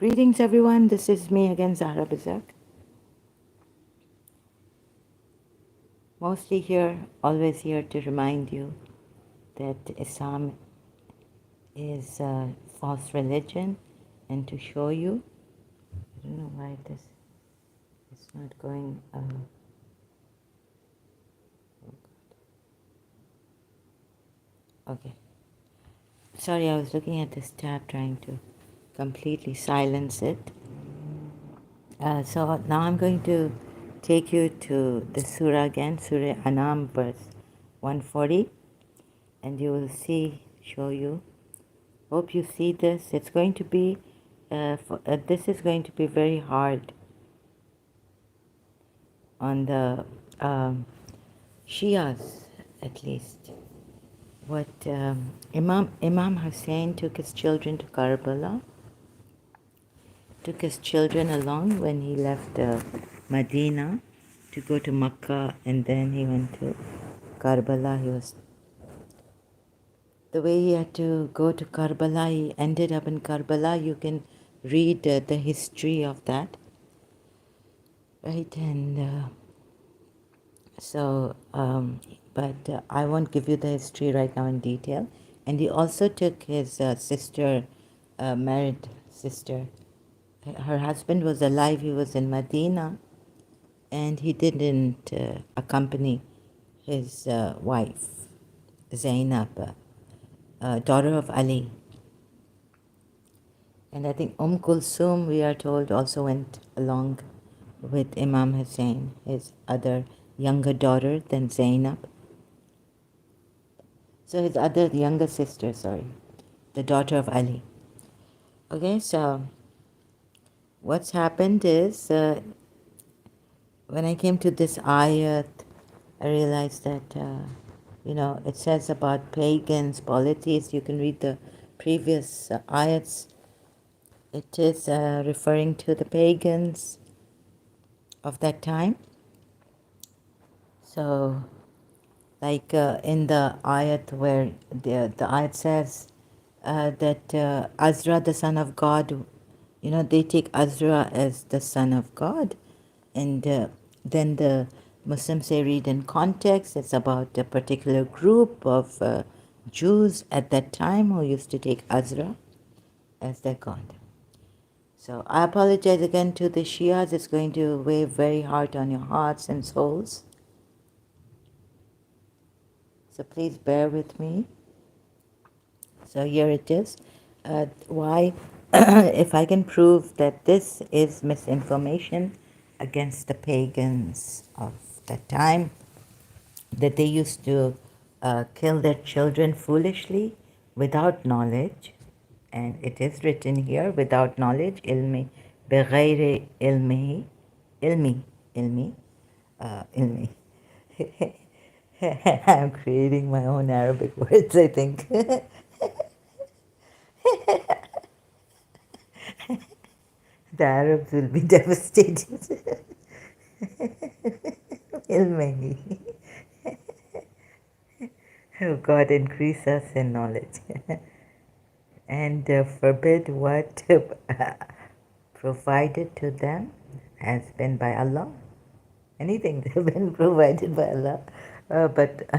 Greetings, everyone. This is me again, Zahra Bizak. Mostly here, always here to remind you that Islam is a false religion and to show you. I don't know why this is not going. Okay. Sorry, I was looking at this tab trying to completely silence it. So now I'm going to take you to the surah again, Surah Anam, verse 140, and you will see, show you. Hope you see this. It's going to be, this is going to be very hard on the Shias, at least. What Imam Hussein took his children to Karbala, took his children along when he left Medina to go to Makkah, and then he went to Karbala. He was the way he had to go to Karbala. He ended up in Karbala. You can read the history of that, right? And but I won't give you the history right now in detail. And he also took his sister, married sister. Her husband was alive. He was in Medina, and he didn't accompany his wife, Zainab, daughter of Ali. And I think Kulsum, we are told, also went along with Imam Hussein, his other younger daughter than Zainab. So his other younger sister, sorry, the daughter of Ali. Okay, so what's happened is when I came to this ayat, I realized that, it says about pagans, polytheists. You can read the previous ayats. It is referring to the pagans of that time. So, like in the ayat where the ayat says that Azra, the son of God, they take Azra as the son of God. And then the Muslims, they read in context, it's about a particular group of Jews at that time who used to take Azra as their God. So I apologize again to the Shias. It's going to weigh very hard on your hearts and souls. So please bear with me. So here it is. Why, if I can prove that this is misinformation against the pagans of that time, that they used to kill their children foolishly without knowledge, and it is written here, without knowledge, ilmi, بغير ilmi, ilmi, ilmi. I'm creating my own Arabic words, I think. The Arabs will be devastated. Ilmi. Oh God, increase us in knowledge. And forbid what provided to them has been by Allah. Anything that has been provided by Allah.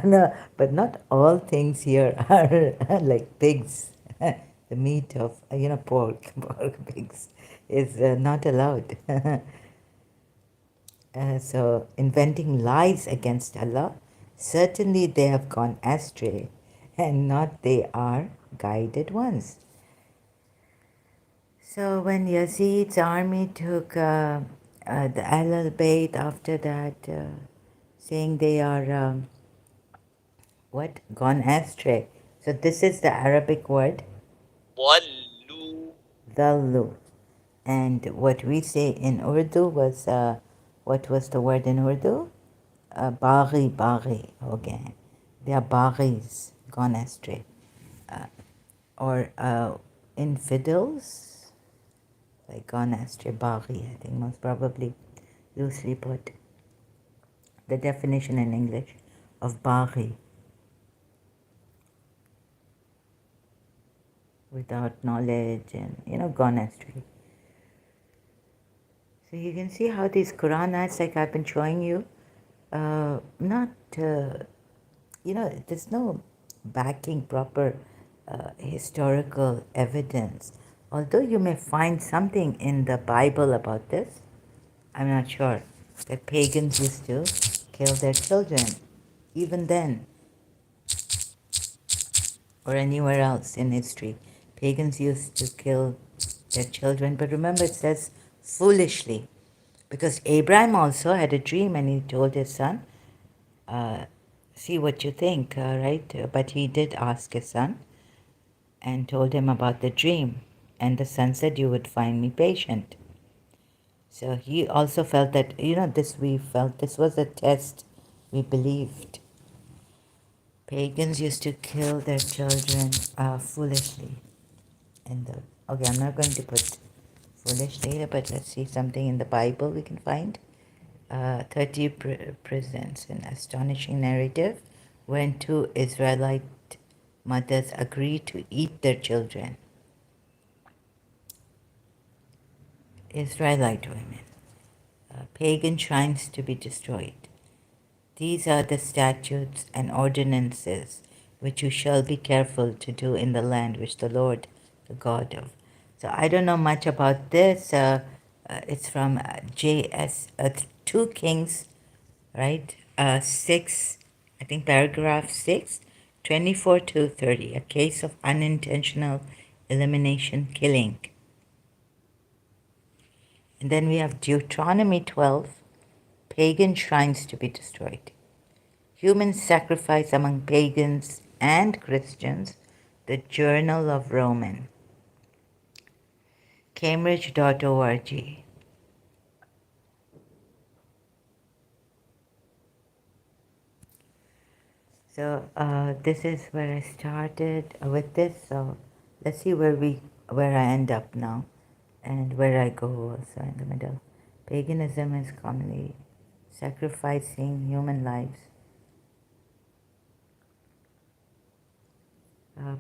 No, but not all things here are like pigs. The meat of, pork, pigs is not allowed. So inventing lies against Allah, certainly they have gone astray, and not they are guided ones. So when Yazid's army took the Al-Bayt after that, saying they are, gone astray. So this is the Arabic word, Dallu. And what we say in Urdu was, what was the word in Urdu? Baghi, okay. They are Baghis, gone astray. Or infidels, like gone astray, Baghi, I think most probably, loosely put. The definition in English of Baghi. Without knowledge and, gone astray. So you can see how these Quran ayats, like I've been showing you, not, there's no backing proper historical evidence. Although you may find something in the Bible about this, I'm not sure, that pagans used to kill their children, even then, or anywhere else in history. Pagans used to kill their children, but remember it says foolishly, because Abraham also had a dream and he told his son, uh, see what you think, right? But he did ask his son and told him about the dream. And the son said, you would find me patient. So he also felt that, we felt this was a test. We believed. Pagans used to kill their children foolishly. Okay, I'm not going to put foolishly here, but let's see something in the Bible we can find. 30 presents an astonishing narrative when two Israelite mothers agreed to eat their children. Israelite women. Pagan shrines to be destroyed. These are the statutes and ordinances which you shall be careful to do in the land which the Lord, the God of. So I don't know much about this. It's from JS 2 Kings, right? 6, I think paragraph 6, 24 to 30, a case of unintentional elimination killing. And then we have Deuteronomy 12, pagan shrines to be destroyed. Human sacrifice among pagans and Christians, the Journal of Roman, Cambridge.org. So this is where I started with this. So let's see where I end up now, and where I go also in the middle. Paganism is commonly sacrificing human lives.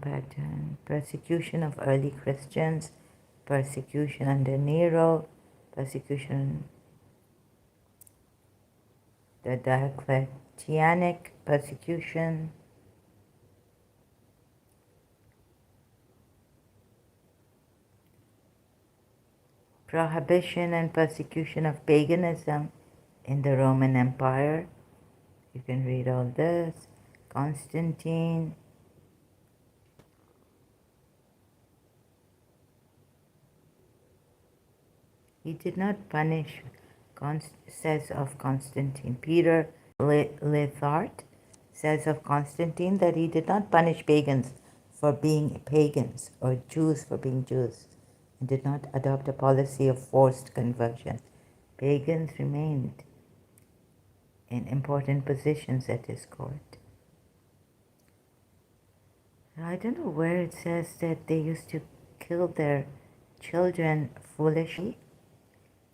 Pattern: persecution of early Christians, persecution under Nero, persecution, the Diocletianic persecution, prohibition and persecution of paganism in the Roman Empire. You can read all this. Constantine. He did not punish, says of Constantine. Peter Lethart says of Constantine that he did not punish pagans for being pagans or Jews for being Jews, and did not adopt a policy of forced conversion. Pagans remained in important positions at his court. I don't know where it says that they used to kill their children foolishly.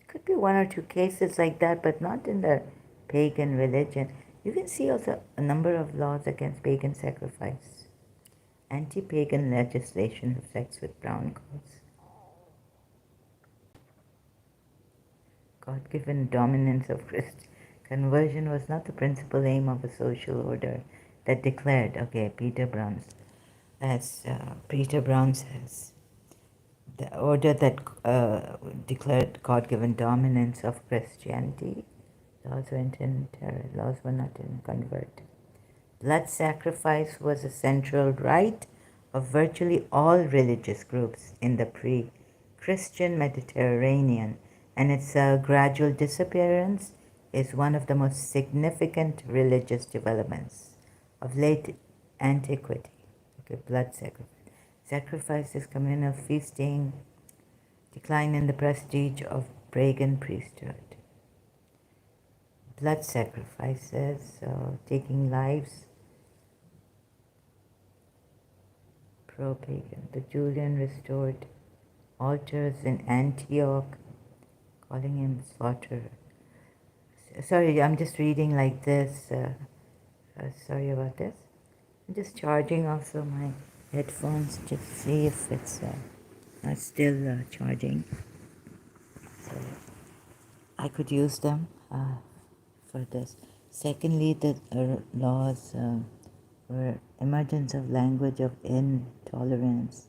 Could be one or two cases like that, but not in the pagan religion. You can see also a number of laws against pagan sacrifice. Anti-pagan legislation of sex with brown girls. God-given dominance of Christ. Conversion was not the principal aim of a social order that declared, okay, Peter Brown says, the order that declared God-given dominance of Christianity, laws were not in convert. Blood sacrifice was a central rite of virtually all religious groups in the pre-Christian Mediterranean, and its gradual disappearance is one of the most significant religious developments of late antiquity. Okay, blood sacrifice. Sacrifices, communal feasting, decline in the prestige of pagan priesthood. Blood sacrifices, taking lives, pro-pagan. The Julian restored altars in Antioch, calling him slaughterer. Sorry, I'm just reading like this. Sorry about this. I'm just charging also my headphones to see if it's not still charging. So I could use them for this. Secondly, the laws were emergence of language of intolerance.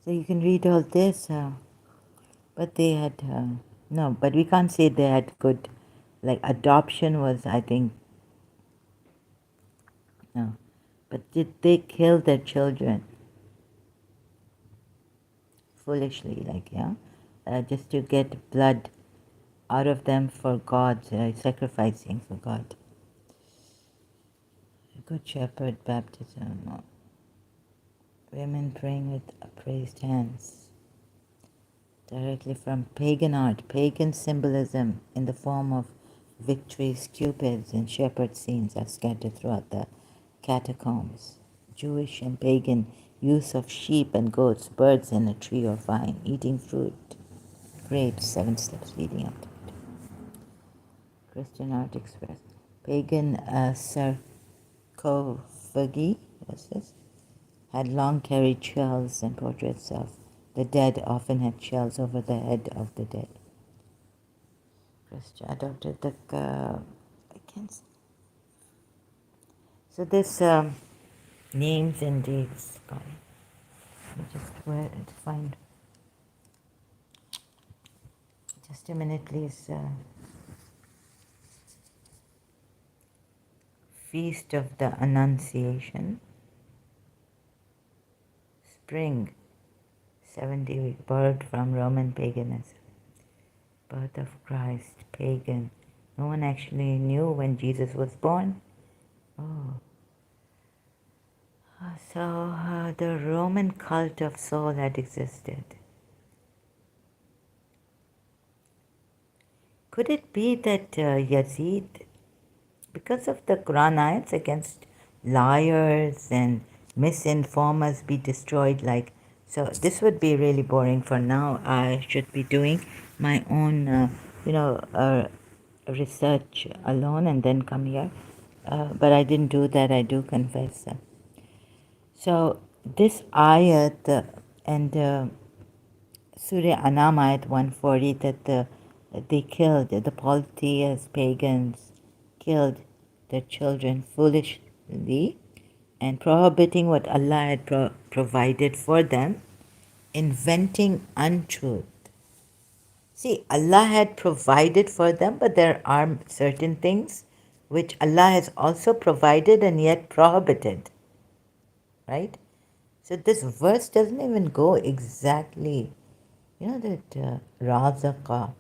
So you can read all this, but they had no. But we can't say they had good. Like adoption was, I think, no. But did they kill their children foolishly? Like just to get blood out of them for God, sacrificing for God. Good Shepherd baptism. Women praying with upraised hands. Directly from pagan art, pagan symbolism in the form of victories, cupids, and shepherd scenes are scattered throughout the catacombs. Jewish and pagan use of sheep and goats, birds in a tree or vine, eating fruit, grapes, 7 steps leading up to it. Christian art expressed. Pagan sarcophagi, what's this? Had long carried shells, and portraits of the dead often had shells over the head of the dead. Christian adopted the I can't. So this names and dates. God, let me just find. Just a minute, please. Feast of the Annunciation. Spring, 70-week birth from Roman paganism. Birth of Christ, pagan. No one actually knew when Jesus was born. Oh. So the Roman cult of soul had existed. Could it be that Yazid, because of the Quran ayats against liars and misinformers, be destroyed? Like, so this would be really boring for now. I should be doing my own, research alone and then come here. But I didn't do that, I do confess. So this ayat and Surah Anam ayat 140 that they killed, the polytheists, pagans, killed their children foolishly and prohibiting what Allah had provided for them, inventing untruth. See, Allah had provided for them, but there are certain things which Allah has also provided and yet prohibited, right? So this verse doesn't even go exactly, that Razaqa.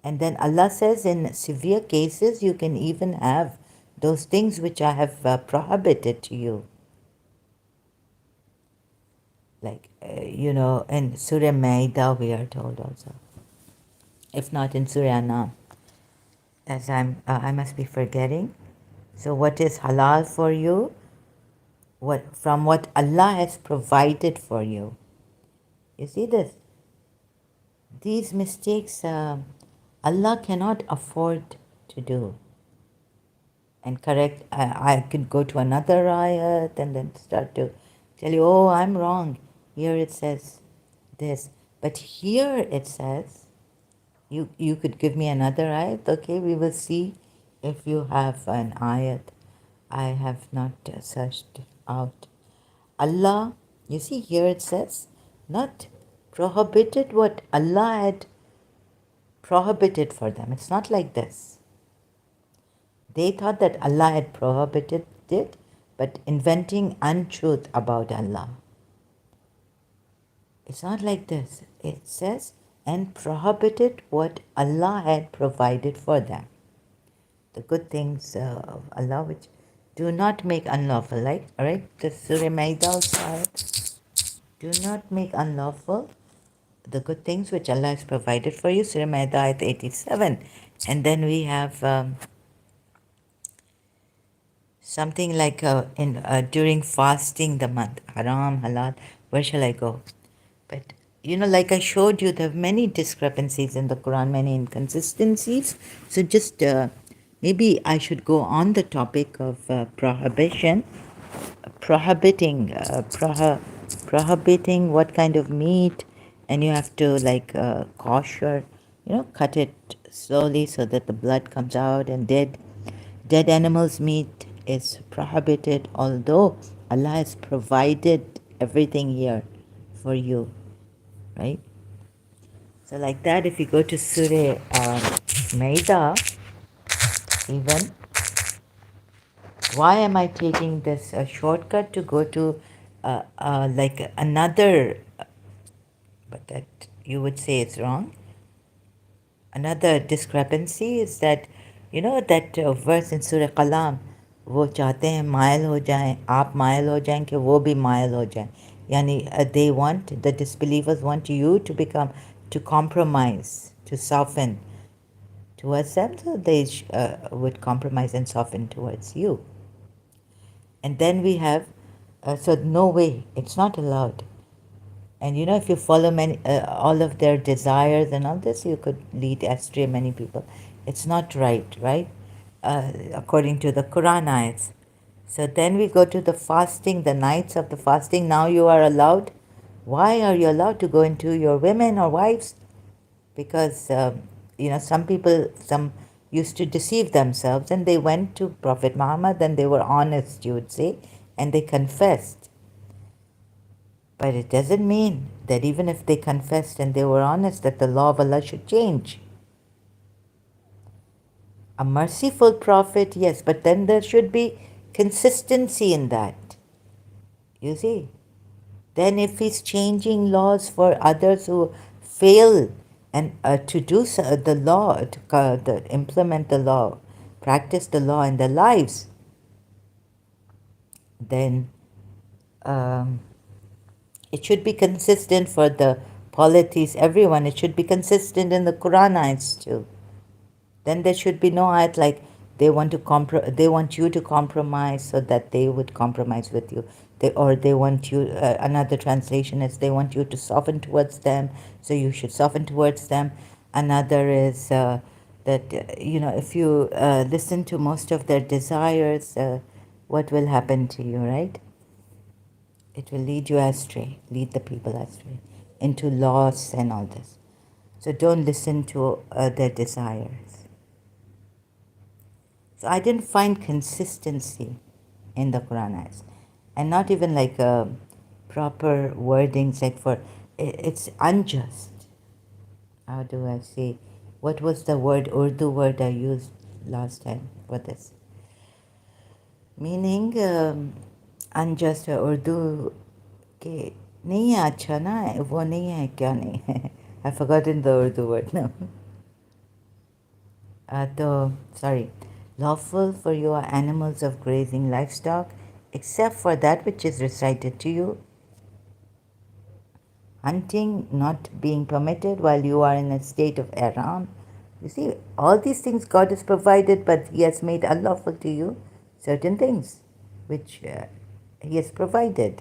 And then Allah says in severe cases you can even have those things which I have prohibited to you. Like, in Surah Ma'idah we are told also. If not in Surah Anam. As I must be forgetting. So what is halal for you? From what Allah has provided for you. You see this? These mistakes Allah cannot afford to do. And correct, I could go to another ayat and then start to tell you, oh, I'm wrong. Here it says this. But here it says, you could give me another ayat. Okay, we will see if you have an ayat. I have not searched out. Allah, you see here it says, not prohibited what Allah had prohibited for them. It's not like this. They thought that Allah had prohibited it, but inventing untruth about Allah. It's not like this. It says, and prohibited what Allah had provided for them. The good things of Allah which do not make unlawful, like, alright, the Surah Ma'idah side. Do not make unlawful the good things which Allah has provided for you, Surah Ma'idah ayat 87. And then we have something like during fasting the month, haram, halal, where shall I go? But, like I showed you, there are many discrepancies in the Quran, many inconsistencies. So just maybe I should go on the topic of prohibiting what kind of meat and you have to like kosher, cut it slowly so that the blood comes out, and dead animals meat is prohibited, although Allah has provided everything here for you, right? So like that, if you go to Surah Maida, even, why am I taking this shortcut to go to like another, but that you would say it's wrong. Another discrepancy is that, that verse in Surah Qalam, वो चाहते हैं मायल हो जाएं, आप मायल हो जाएं कि वो भी मायल हो जाएं. यानी they want, the disbelievers want you to become, to compromise, to soften towards them, so they would compromise and soften towards you. And then we have, so no way, it's not allowed. And if you follow many, all of their desires and all this, you could lead astray many people. It's not right, right? According to the Quran ayats. So then we go to the fasting, the nights of the fasting. Now you are allowed. Why are you allowed to go into your women or wives? Because, some people, some used to deceive themselves, and they went to Prophet Muhammad and they were honest, you would say, and they confessed. But it doesn't mean that even if they confessed and they were honest, that the law of Allah should change. A merciful prophet, yes, but then there should be consistency in that. You see? Then if he's changing laws for others who fail and to do the law, to implement the law, practice the law in their lives, then it should be consistent for the polities, everyone. It should be consistent in the Quran ayats too. Then there should be no ayat like they want they want you to compromise so that they would compromise with you. They want you. Another translation is they want you to soften towards them, so you should soften towards them. Another is that if you listen to most of their desires, what will happen to you, right? It will lead you astray, lead the people astray into loss and all this. So don't listen to their desires. So I didn't find consistency in the Quran ayats, and not even like proper wordings like for it's unjust. How do I say? What was the Urdu word I used last time for this? Meaning unjust है उर्दू के नहीं है अच्छा ना वो नहीं है क्या नहीं है I've forgotten the Urdu word now. Sorry, lawful for you are animals of grazing livestock, except for that which is recited to you. Hunting not being permitted while you are in a state of ihram. You see, all these things God has provided, but He has made unlawful to you certain things which He has provided.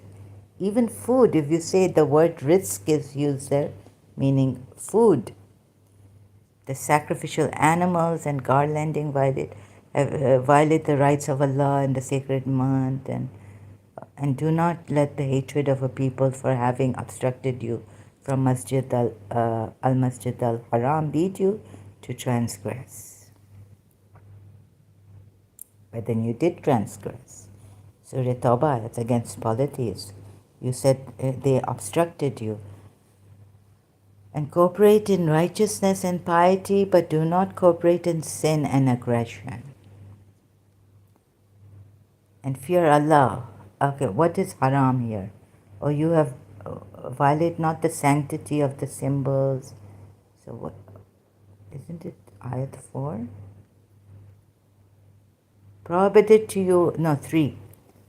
Even food, if you say the word rizq is used there, meaning food, the sacrificial animals and garlanding violate the rights of Allah in the sacred month, and do not let the hatred of a people for having obstructed you from Masjid al Haram lead you to transgress. But then you did transgress. Surah Tawbah, that's against polytheists. You said they obstructed you. And cooperate in righteousness and piety, but do not cooperate in sin and aggression. And fear Allah. Okay, what is haram here? Or you have violate not the sanctity of the symbols. So what? Isn't it ayat 4? Prohibited to you, no, 3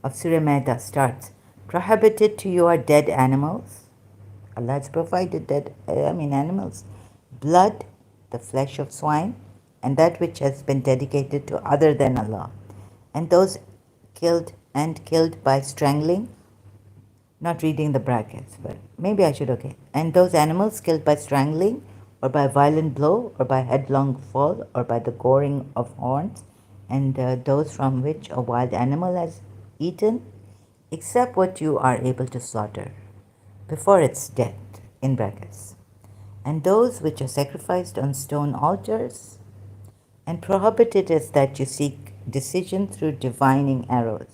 of Surah Maida starts. Prohibited to you are dead animals. Allah has provided animals. Blood, the flesh of swine, and that which has been dedicated to other than Allah. And those killed by strangling, not reading the brackets, but maybe I should, okay. And those animals killed by strangling, or by violent blow, or by headlong fall, or by the goring of horns, and those from which a wild animal has eaten, except what you are able to slaughter before its death, in brackets, and those which are sacrificed on stone altars, and prohibited is that you seek decision through divining arrows.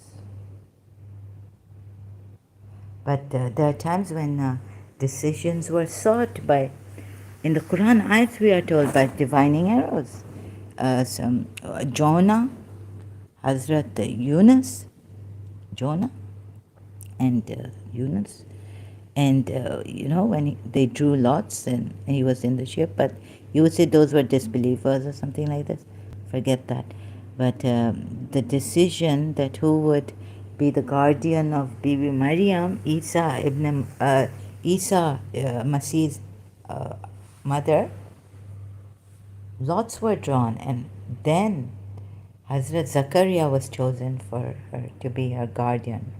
But there are times when decisions were sought by, in the Quran ayats we are told, by divining arrows. Jonah, Hazrat Yunus, Jonah and Yunus, and when they drew lots and he was in the ship, but you would say those were disbelievers or something like this. Forget that. But the decision that who would be the guardian of Bibi Maryam, Isa, Masih's mother, lots were drawn, and then Hazrat Zakaria was chosen for her to be her guardian.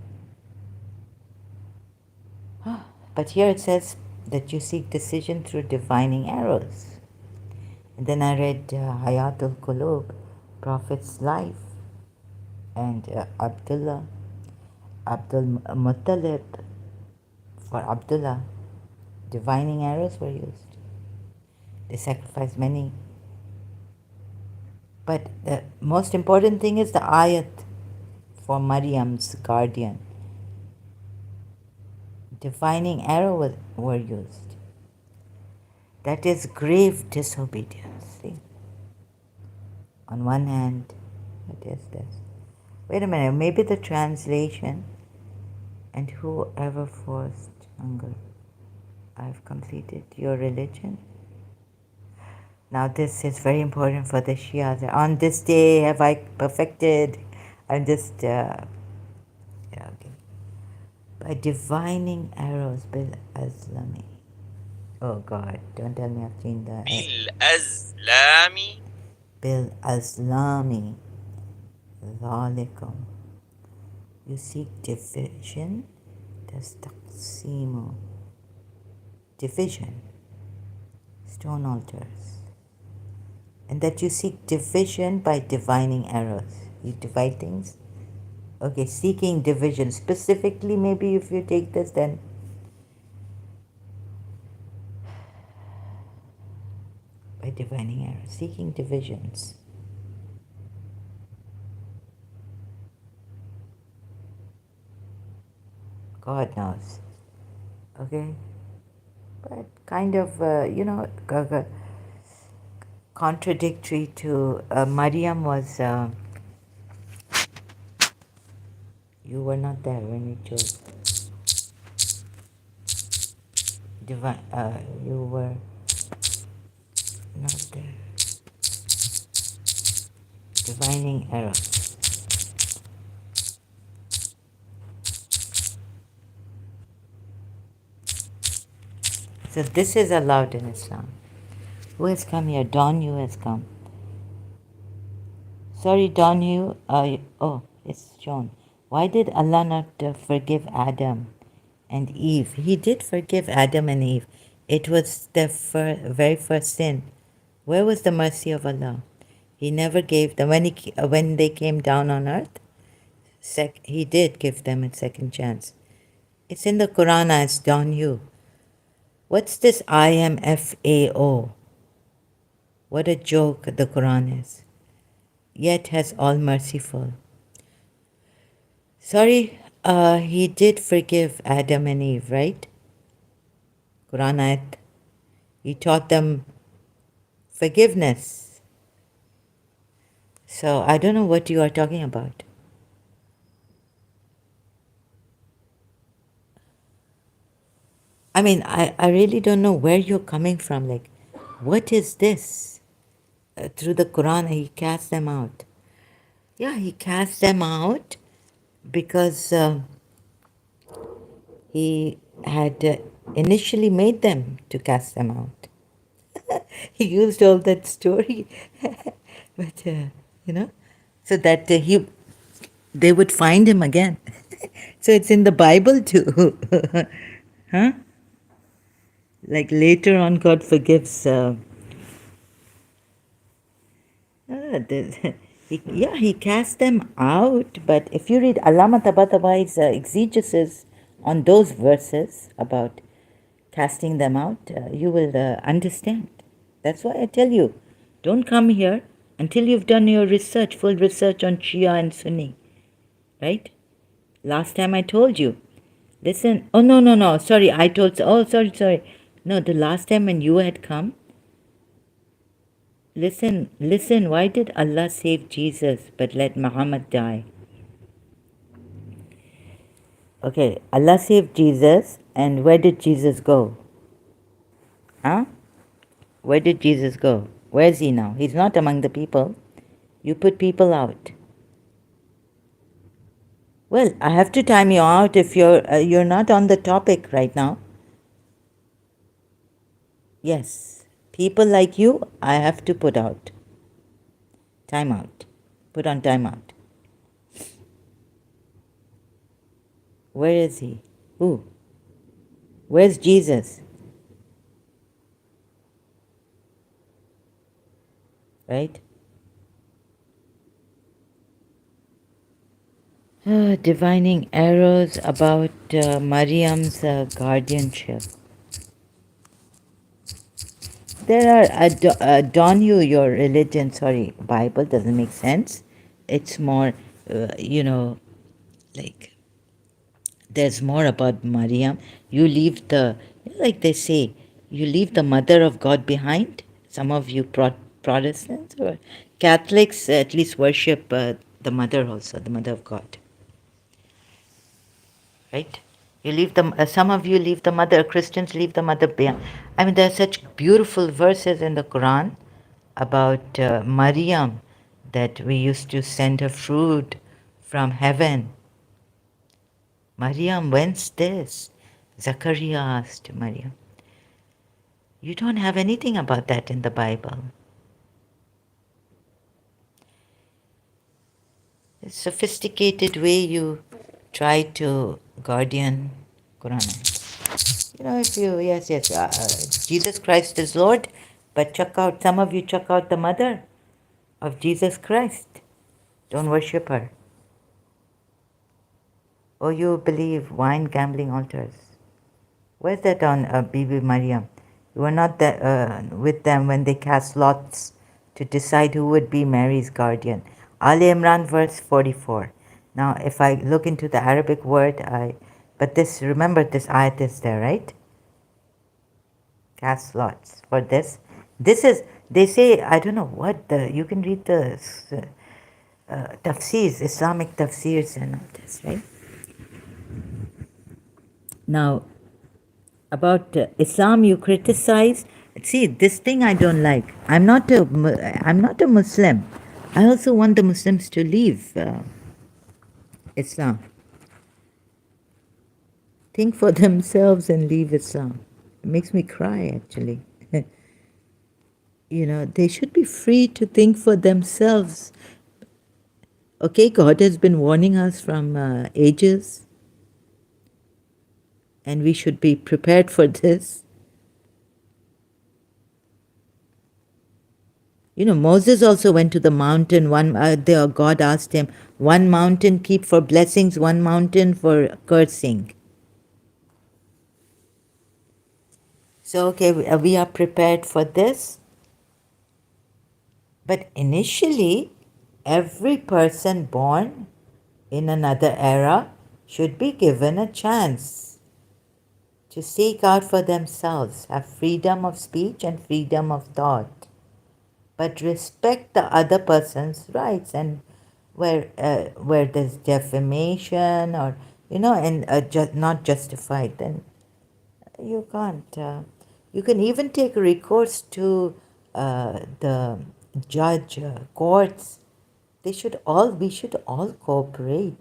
But here it says that you seek decision through divining arrows. And then I read Hayatul Qulub, Prophet's life, and Abdul Muttalib. For Abdullah, divining arrows were used. They sacrificed many. But the most important thing is the ayat for Maryam's guardian. Divining arrows were used. That is grave disobedience. See? On one hand, it is this. Wait a minute, maybe the translation, and whoever forced hunger, I've completed your religion. Now this is very important for the Shias. On this day have I perfected. I'm just, okay. By divining arrows, bil azlami. Oh God, don't tell me I've seen that. Bil azlami. Dhalikum. You seek division. Tastaqsimu. Division. Stone altars. And that you seek division by divining arrows. You divide things. Okay, seeking division. Specifically, maybe if you take this, then by divining arrows. Seeking divisions. God knows. Okay? But kind of, contradictory to Maryam was, you were not there when we chose. You were not there. Divining arrows. So this is allowed in Islam. Who has come here? Don Yu has come. Sorry, Don Yu. It's John. Why did Allah not forgive Adam and Eve? He did forgive Adam and Eve. It was their very first sin. Where was the mercy of Allah? He never gave them, when they came down on earth, he did give them a second chance. It's in the Quran as Don Yu. What's this IMFAO? What a joke the Quran is. Yet has all merciful. Sorry, he did forgive Adam and Eve, right? Quran ayat. He taught them forgiveness. So I don't know what you are talking about. I mean, I really don't know where you're coming from. Like, what is this? Through the Quran, he cast them out. Yeah, he cast them out because he had initially made them to cast them out. He used all that story, but so that they would find him again. So it's in the Bible too, huh? Like later on, God forgives. He cast them out. But if you read Allama Tabatabai exegesis on those verses about casting them out, you will understand. That's why I tell you, don't come here until you've done your research, full research on Shia and Sunni, right? Last time I told you, listen, oh no, sorry, I told, oh sorry. No, the last time when you had come, listen, why did Allah save Jesus but let Muhammad die? Okay, Allah saved Jesus, and where did Jesus go? Huh? Where did Jesus go? Where is he now? He's not among the people. You put people out. Well, I have to time you out if you're not on the topic right now. Yes, people like you, I have to put out. Time out. Put on time out. Where is he? Who? Where's Jesus? Right? Divining arrows about Mariam's guardianship. There are, don you your religion, sorry, Bible doesn't make sense. It's more, like, there's more about Mariam. You leave like they say, you leave the mother of God behind. Some of you Protestants or Catholics at least worship the mother also, the mother of God. Right? You leave them. Some of you leave the mother. Christians leave the mother behind. I mean, there are such beautiful verses in the Quran about Maryam, that we used to send her fruit from heaven. Maryam, whence this? Zachariah asked Maryam. You don't have anything about that in the Bible. A sophisticated way you try to guardian Quranic. If you, yes, Jesus Christ is Lord, but some of you check out the mother of Jesus Christ. Don't worship her. Or you believe wine gambling altars. Where's that on Bibi Maryam? You were not with them when they cast lots to decide who would be Mary's guardian. Ali Imran verse 44. Now, if I look into the Arabic word, but remember this ayat is there, right? Cast lots for this. This is, they say, I don't know what, you can read the tafsirs, Islamic tafsirs and all this, right? Now, about Islam, you criticize. See, this thing I don't like. I'm not a Muslim. I also want the Muslims to leave Islam. Think for themselves and leave Islam. It makes me cry, actually. They should be free to think for themselves. Okay, God has been warning us from ages, and we should be prepared for this. Moses also went to the mountain. God asked him, one mountain keep for blessings, one mountain for cursing. So, okay, we are prepared for this. But initially, every person born in another era should be given a chance to seek out for themselves, have freedom of speech and freedom of thought, but respect the other person's rights. And where there's defamation or and not justified, then you can't. You can even take recourse to the judge, courts. We should all cooperate.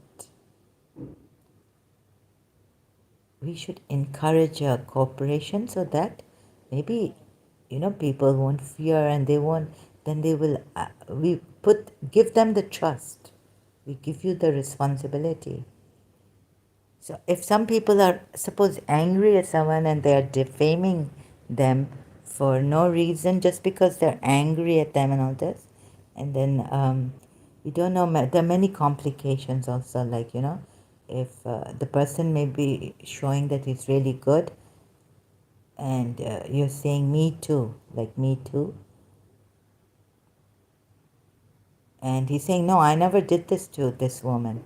We should encourage cooperation so that maybe people won't fear, and they won't. Then they will. Give them the trust. We give you the responsibility. So if some people are, suppose, angry at someone and they are defaming them for no reason, just because they're angry at them and all this, and then you don't know, there are many complications also, like, if the person may be showing that he's really good, And you're saying me too, like me too. And he's saying, no, I never did this to this woman.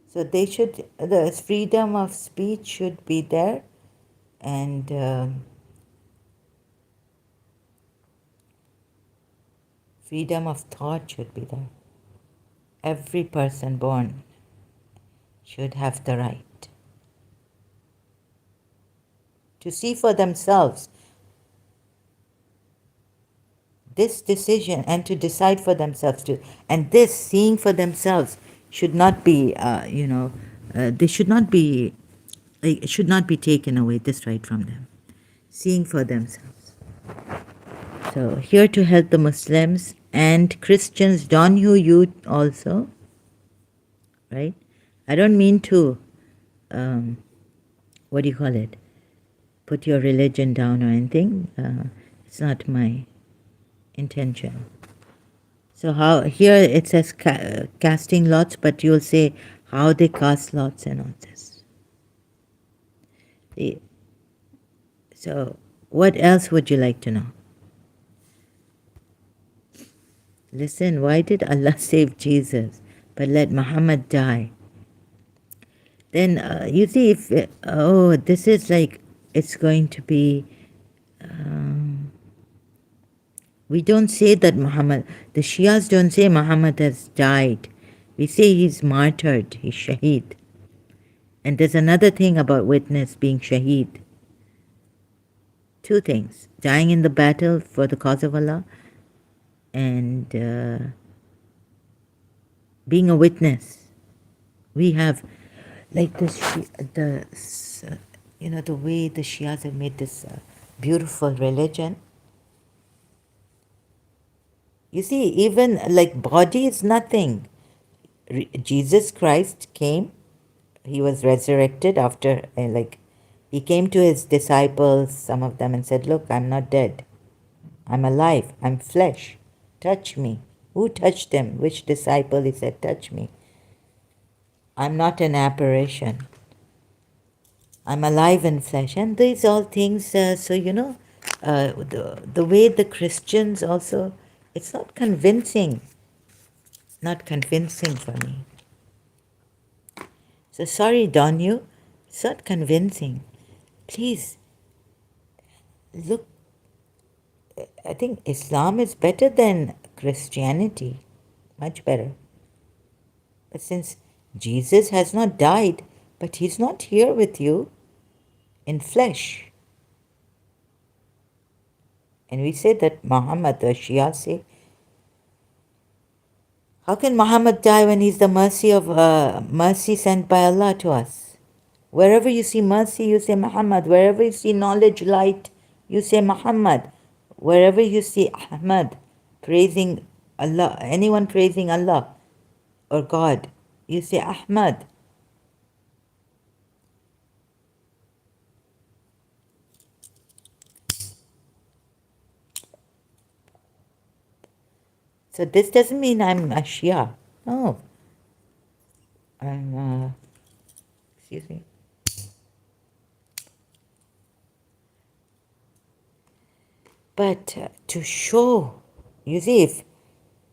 So they should, the freedom of speech should be there, and freedom of thought should be there. Every person born should have the right to see for themselves this decision and to decide for themselves too. And this seeing for themselves should not be, they should not be, it should not be taken away, this right from them. Seeing for themselves. So here to help the Muslims and Christians, don't you also, right? I don't mean to, what do you call it? Put your religion down or anything. It's not my intention. So how here it says casting lots, but you'll say how they cast lots and all this. So what else would you like to know? Listen, why did Allah save Jesus but let Muhammad die? Then you see, if this is like, it's going to be, we don't say that Muhammad, the Shias don't say Muhammad has died. We say he's martyred, he's shaheed. And there's another thing about witness being shaheed. Two things: dying in the battle for the cause of Allah, and being a witness. We have, like the way the Shias have made this beautiful religion. You see, even like body is nothing. Jesus Christ came, he was resurrected after, he came to his disciples, some of them, and said, look, I'm not dead. I'm alive. I'm flesh. Touch me. Who touched him? Which disciple? He said, touch me. I'm not an apparition. I'm alive in flesh. And these all things, the way the Christians also, it's not convincing. Not convincing for me. So sorry, Donu, it's not convincing. Please, look, I think Islam is better than Christianity. Much better. But since Jesus has not died, but he's not here with you in flesh. And we say that Muhammad, the Shia say, how can Muhammad die when he's the mercy sent by Allah to us? Wherever you see mercy, you say Muhammad. Wherever you see knowledge, light, you say Muhammad. Wherever you see Ahmad praising Allah, anyone praising Allah or God, you say Ahmad. So this doesn't mean I'm a Shia. No. I'm, excuse me. But to show, you see, if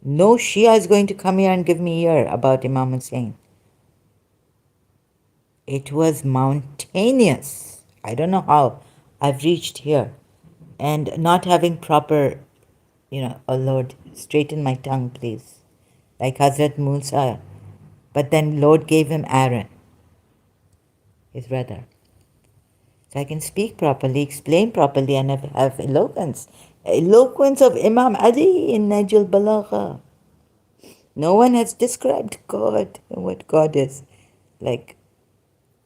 no Shia is going to come here and give me ear about Imam Hussein. It was mountainous. I don't know how I've reached here. And not having proper, oh Lord, straighten my tongue, please. Like Hazrat Musa. But then Lord gave him Aaron, his brother. So I can speak properly, explain properly, and have eloquence. Eloquence of Imam Ali in Najul Balagha. No one has described God and what God is. Like,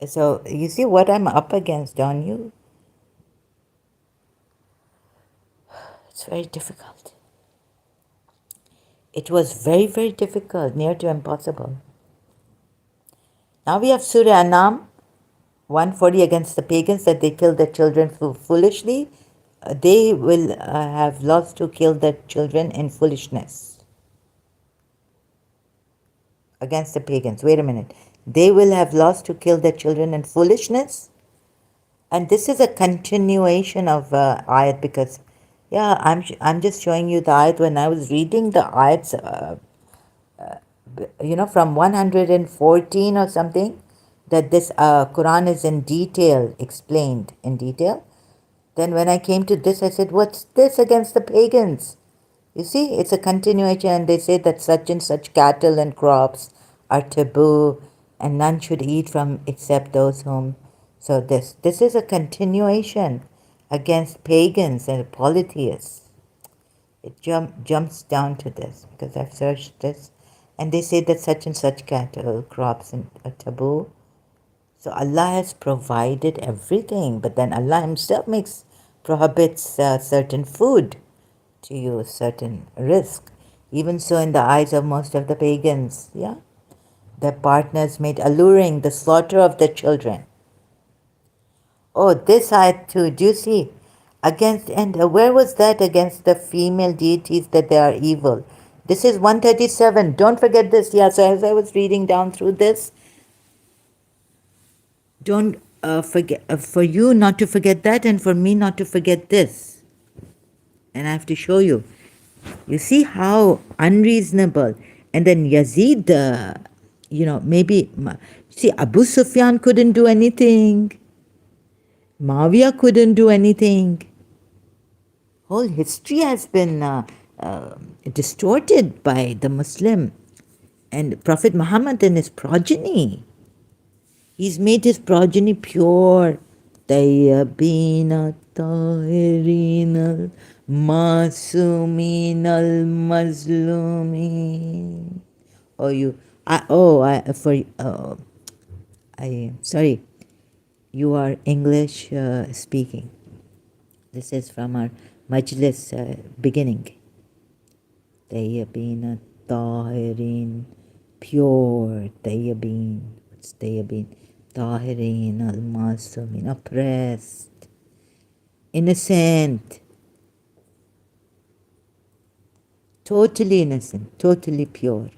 so you see what I'm up against, don't you? It's very difficult. It was very, very difficult, near to impossible. Now we have Surah Anam, 140, against the pagans, that they kill their children foolishly. They will have laws to kill their children in foolishness. Against the pagans. Wait a minute. They will have laws to kill their children in foolishness? And this is a continuation of ayat because, yeah, I'm just showing you the ayat when I was reading the ayats, from 114 or something, that this Quran is in detail, explained in detail. Then when I came to this, I said, what's this against the pagans? You see, it's a continuation, and they say that such and such cattle and crops are taboo, and none should eat from except those whom. So this is a continuation against pagans and polytheists. It jumps down to this because I've searched this, and they say that such and such cattle, crops, and are taboo. So Allah has provided everything, but then Allah Himself prohibits certain food to use certain risk. Even so, in the eyes of most of the pagans, yeah, their partners made alluring the slaughter of their children. Oh, this ayat too, do you see? Against, and where was that against the female deities that they are evil? This is 137. Don't forget this. Yeah, so as I was reading down through this, don't forget, for you not to forget that, and for me not to forget this. And I have to show you. You see how unreasonable. And then Yazid, maybe, see, Abu Sufyan couldn't do anything. Muawiyah couldn't do anything. Whole history has been distorted by the Muslim and Prophet Muhammad and his progeny. He's made his progeny pure. طيبين الطاهرين المعصومين المظلومين. Oh, sorry, you are English speaking. This is from our majlis beginning. طيبين الطاهرين, pure طيبين. What's طيبين? طاهرين المعصومين, oppressed, innocent, totally innocent, totally pure.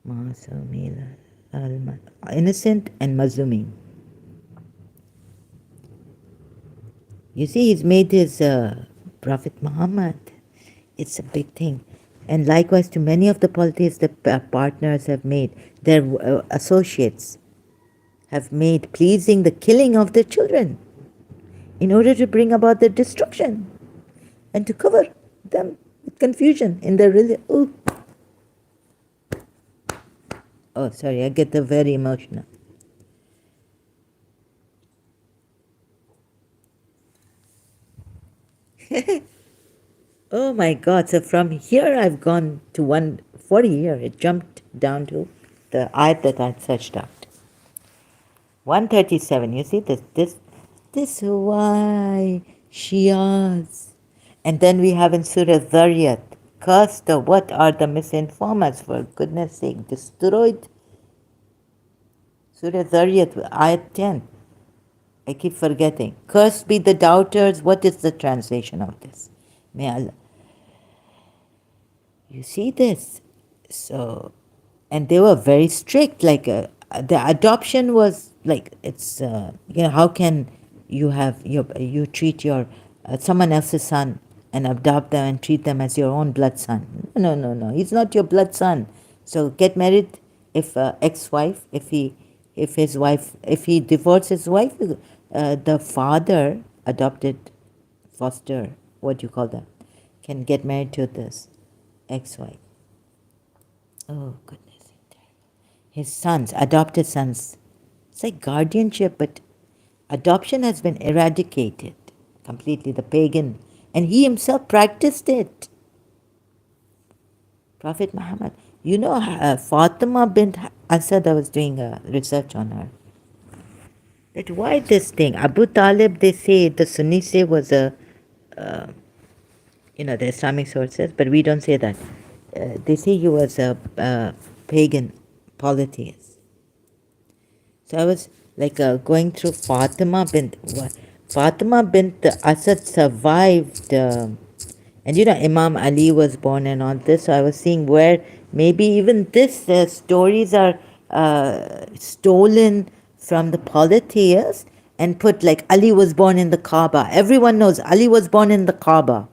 معصومين, innocent and mazlumin. You see, he's made his Prophet Muhammad. It's a big thing. And likewise to many of the polytheists the partners have made, their associates have made pleasing the killing of their children in order to bring about their destruction and to cover them with confusion in their religion. Oh, sorry, I get very emotional. Oh my God, so from here I've gone to 140 here. It jumped down to the ayat that I searched out. 137, you see this is why Shias. And then we have in Surah Dhariyat, cursed the what are the misinformers, for goodness sake, destroyed. Surah Dhariyat, ayat 10. I keep forgetting. Cursed be the doubters. What is the translation of this? May Allah. You see this? So, and they were very strict. Like the adoption was like it's how can you have you treat your someone else's son and adopt them and treat them as your own blood son? No. He's not your blood son. So get married if ex-wife if he divorced his wife, the father adopted foster what do you call that can get married to this ex-wife. Oh, goodness. His sons, adopted sons. It's like guardianship, but adoption has been eradicated completely, the pagan. And he himself practiced it. Prophet Muhammad. You know, Fatima bint Asad, I was doing research on her. That why this thing? Abu Talib, they say, the Sunnis say was a, the Islamic sources, but we don't say that. They say he was a pagan polytheist. So I was like going through Fatima bint Asad survived, and Imam Ali was born and all this. So I was seeing where maybe even this stories are stolen from the polytheists and put like Ali was born in the Kaaba. Everyone knows Ali was born in the Kaaba.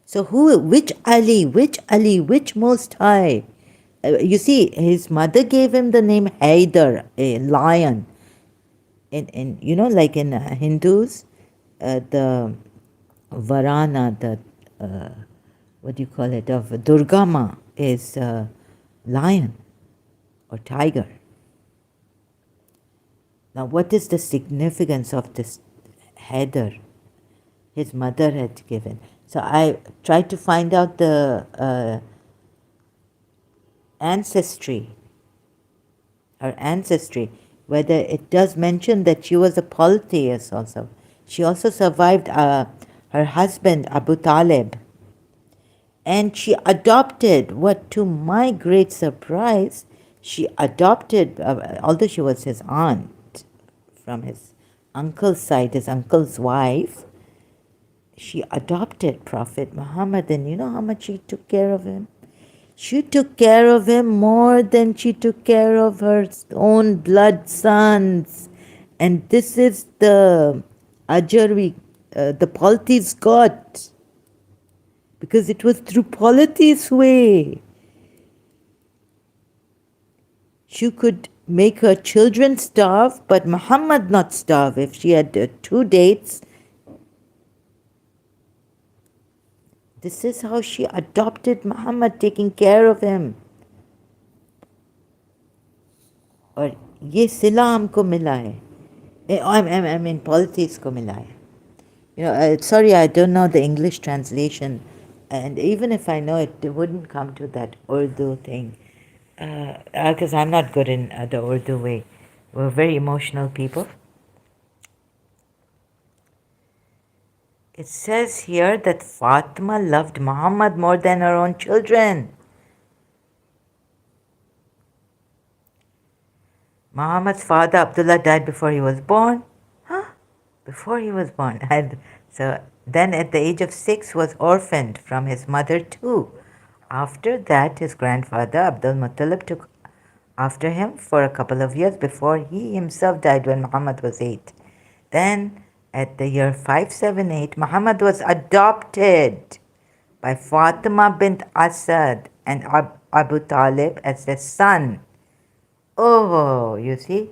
So which Ali, which Most High? You see, his mother gave him the name Haidar, a lion. In like in Hindus, the Varana, the what do you call it, of Durgama is lion or tiger. Now, what is the significance of this header his mother had given? So I tried to find out the her ancestry, whether it does mention that she was a polytheist also. She also survived her husband, Abu Talib, and she adopted, what to my great surprise, she adopted, although she was his aunt from his uncle's side, his uncle's wife, she adopted Prophet Muhammad, and you know how much she took care of him? She took care of him more than she took care of her own blood sons. And this is the ajr the Poltis got. Because it was through Politi's way. She could make her children starve, but Muhammad not starve. If she had 2 dates, this is how she adopted Muhammad, taking care of him. और ये सिला हमको मिला है. I mean, politics को मिला है. Sorry, I don't know the English translation, and even if I know it, it wouldn't come to that Urdu thing, because I'm not good in the Urdu way. We're very emotional people. It says here that Fatima loved Muhammad more than her own children. Muhammad's father, Abdullah, died before he was born. Huh? Before he was born. And so then at the age of 6 was orphaned from his mother too. After that, his grandfather, Abdul Muttalib, took after him for a couple of years before he himself died when Muhammad was 8. Then at the year 578, Muhammad was adopted by Fatima bint Asad and Abu Talib as their son. Oh, you see?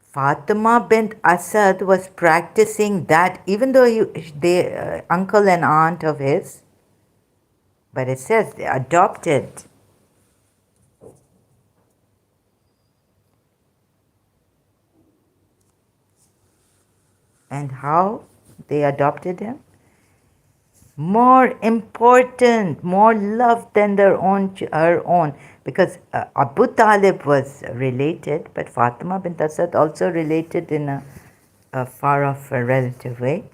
Fatima bint Asad was practicing that, even though they uncle and aunt of his, but it says they adopted. And how they adopted him? More important, more loved than her own, because Abu Talib was related, but Fatima bint Asad also related in a far-off relative way.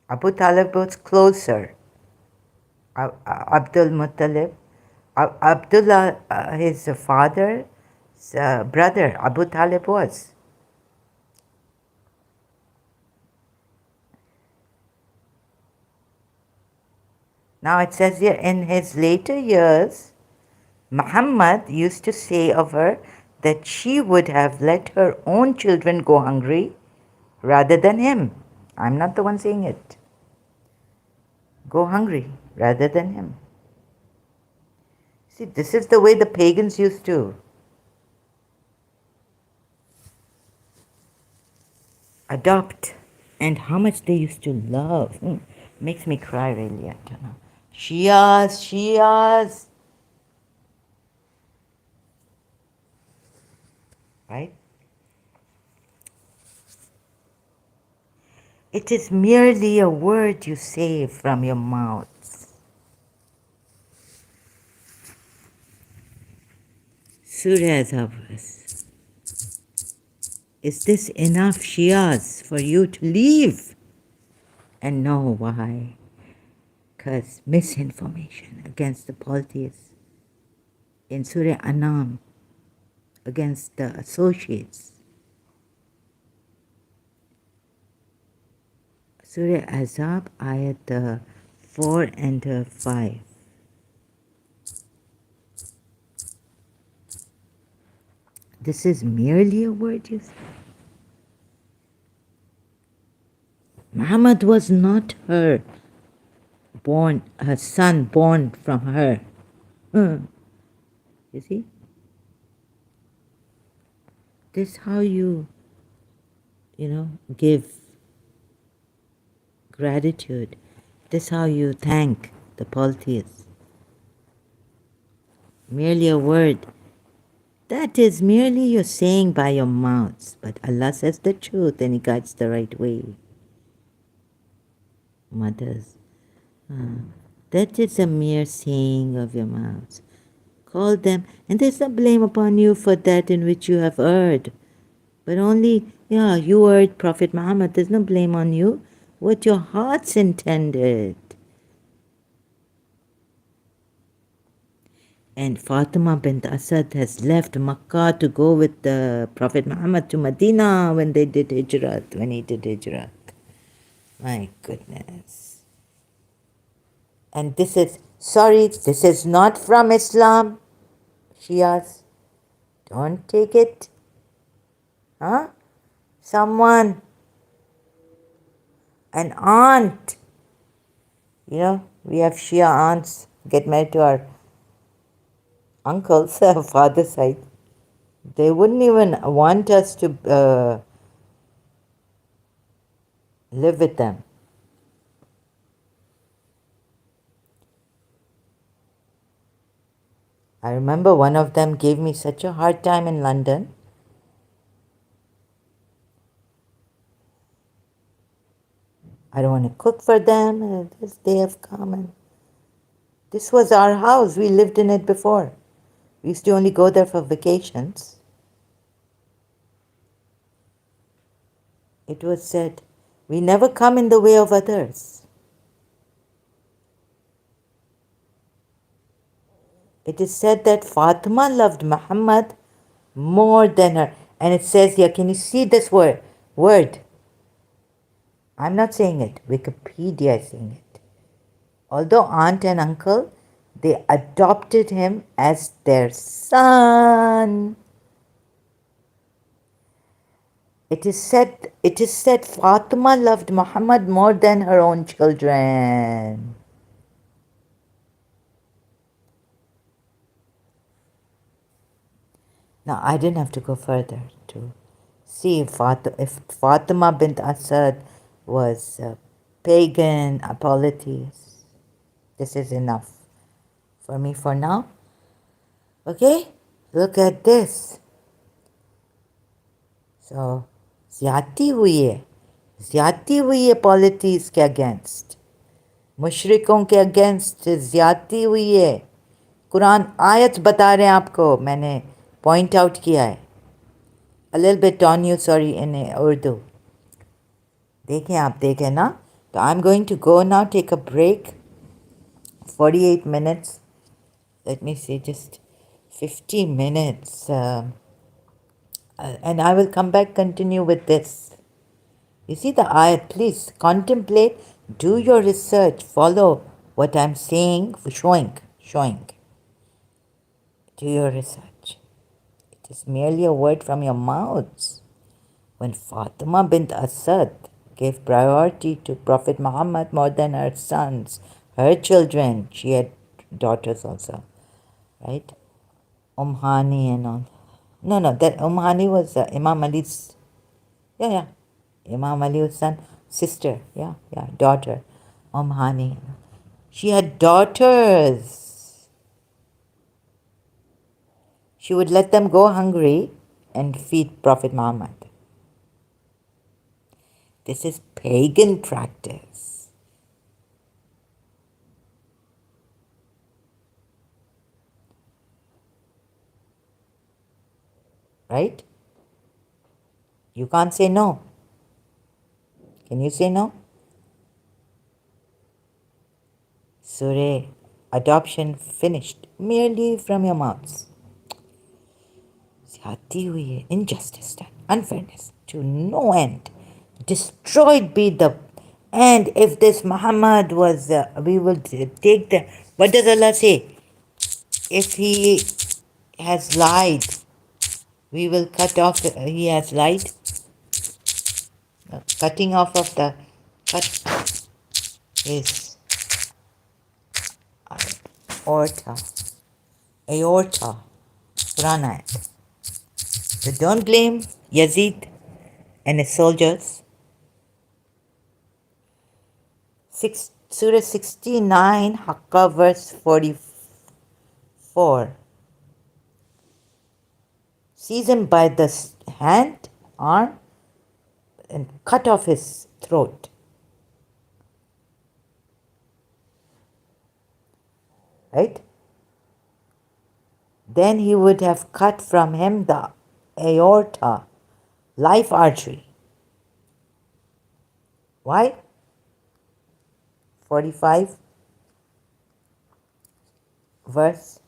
Abu Talib was closer. Abdul Muttalib, Abdullah, his father's brother, Abu Talib was. Now it says here, in his later years, Muhammad used to say of her that she would have let her own children go hungry rather than him. I'm not the one saying it. Go hungry rather than him. See, this is the way the pagans used to adopt, and how much they used to love. Makes me cry, really. I don't know. Shias. Right? It is merely a word you say from your mouth. Surah Azabas. Is this enough, Shias, for you to leave? And know why? Because misinformation against the polytheists in Surah Anam, against the associates. Surah Azab, ayat 4 and 5. This is merely a word, you say? Muhammad was not her son born from her. You see? This is how you give gratitude. This is how you thank the polytheists. Merely a word. That is merely your saying by your mouths. But Allah says the truth and He guides the right way. Mothers. That is a mere saying of your mouths. Call them, and there's no blame upon you for that in which you have erred. But only, you erred, Prophet Muhammad. There's no blame on you. What your hearts intended. And Fatima bint Asad has left Makkah to go with the Prophet Muhammad to Medina when he did Hijrat. My goodness. And this is not from Islam, Shias. Don't take it. Huh? Someone, an aunt. We have Shia aunts get married to our uncles, father's side. They wouldn't even want us to live with them. I remember one of them gave me such a hard time in London. I don't want to cook for them. They have come and this was our house. We lived in it before. We used to only go there for vacations. It was said, we never come in the way of others. It is said that Fatima loved Muhammad more than her. And it says here, can you see this word? I'm not saying it. Wikipedia is saying it. Although aunt and uncle, they adopted him as their son. It is said Fatima loved Muhammad more than her own children. Now, I didn't have to go further to see if Fatima bint Asad was a pagan, a polytheist. This is enough for me for now. Okay? Look at this. So, ज़्यादती हुई है पॉलिटीज के against, मुशरिकों के against ज़्यादती हुई है. कुरान आयत बता रहे हैं आपको, मैंने पॉइंट आउट किया है. A little bit on you, sorry, in Urdu. देखें आप, देखें ना. तो I'm going to go now, take a break. 48 minutes. Let me see, just 50 minutes. And I will come back, continue with this. You see the ayat, please contemplate, do your research, follow what I'm saying, showing. Do your research. It is merely a word from your mouths. When Fatima bint Asad gave priority to Prophet Muhammad more than her sons, her children, she had daughters also, right? Hani and all. No, that Hani was Imam Ali's, Imam Ali's son, sister, daughter, Hani. She had daughters. She would let them go hungry and feed Prophet Muhammad. This is pagan practice. Right? You can't say no. Can you say no? Surah, adoption finished merely from your mouths. Injustice done, unfairness to no end. Destroyed be the. And if this Muhammad was, we will take the. What does Allah say? If he has lied, We will cut off, he has light, cutting off of the cut is aorta, Quranic. So don't blame Yazid and his soldiers. Surah 69, Haqqa verse 44. Seize him by the hand, arm, and cut off his throat. Right? Then he would have cut from him the aorta, life artery. Why? 45 verse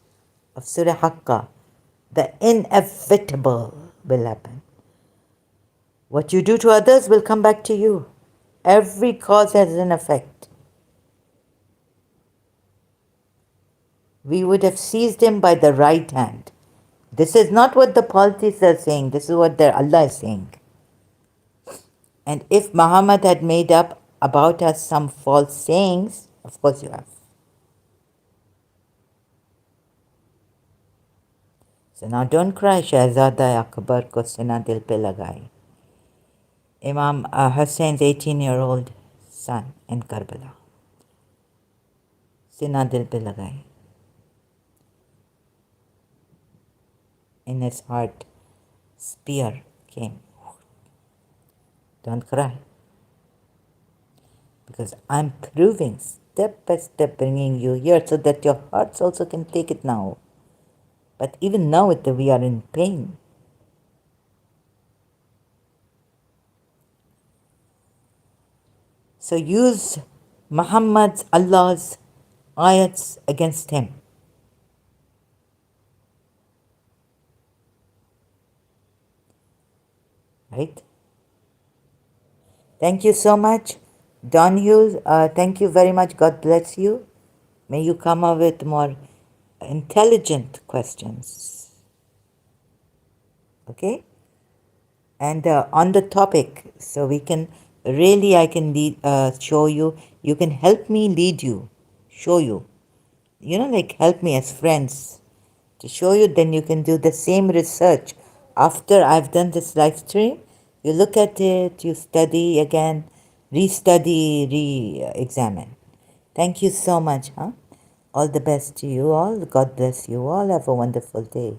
of Surah Haqqa. The inevitable will happen. What you do to others will come back to you. Every cause has an effect. We would have seized him by the right hand. This is not what the politics are saying. This is what their Allah is saying. And if Muhammad had made up about us some false sayings, of course you have. So now don't cry, Shahzada Akbar ko sina dil pe lagai. Imam Hussein's 18-year-old son in Karbala. Sina dil pe lagai. In his heart, spear came. Don't cry. Because I'm proving step by step, bringing you here so that your hearts also can take it now. But even now we are in pain. So use Muhammad's, Allah's ayats against him. Right? Thank you so much. Don Hughes, thank you very much. God bless you. May you come up with more intelligent questions. Okay? And on the topic, so we can really, I can lead, show you, you can help me lead you, show you, like help me as friends to show you, then you can do the same research. After I've done this live stream, you look at it, you study again, re-study, re-examine. Thank you so much, huh? All the best to you all. God bless you all. Have a wonderful day.